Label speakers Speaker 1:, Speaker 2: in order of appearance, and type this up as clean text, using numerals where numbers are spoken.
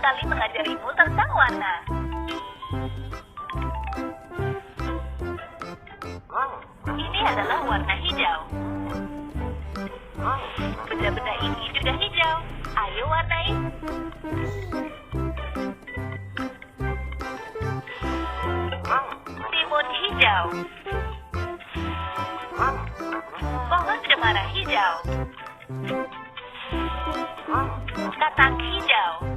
Speaker 1: kali mengajarimu tentang warna. Ini adalah warna hijau. Benda-benda ini juga hijau. Ayo warnai. Timun hijau. Pohon cemara hijau. Katak hijau.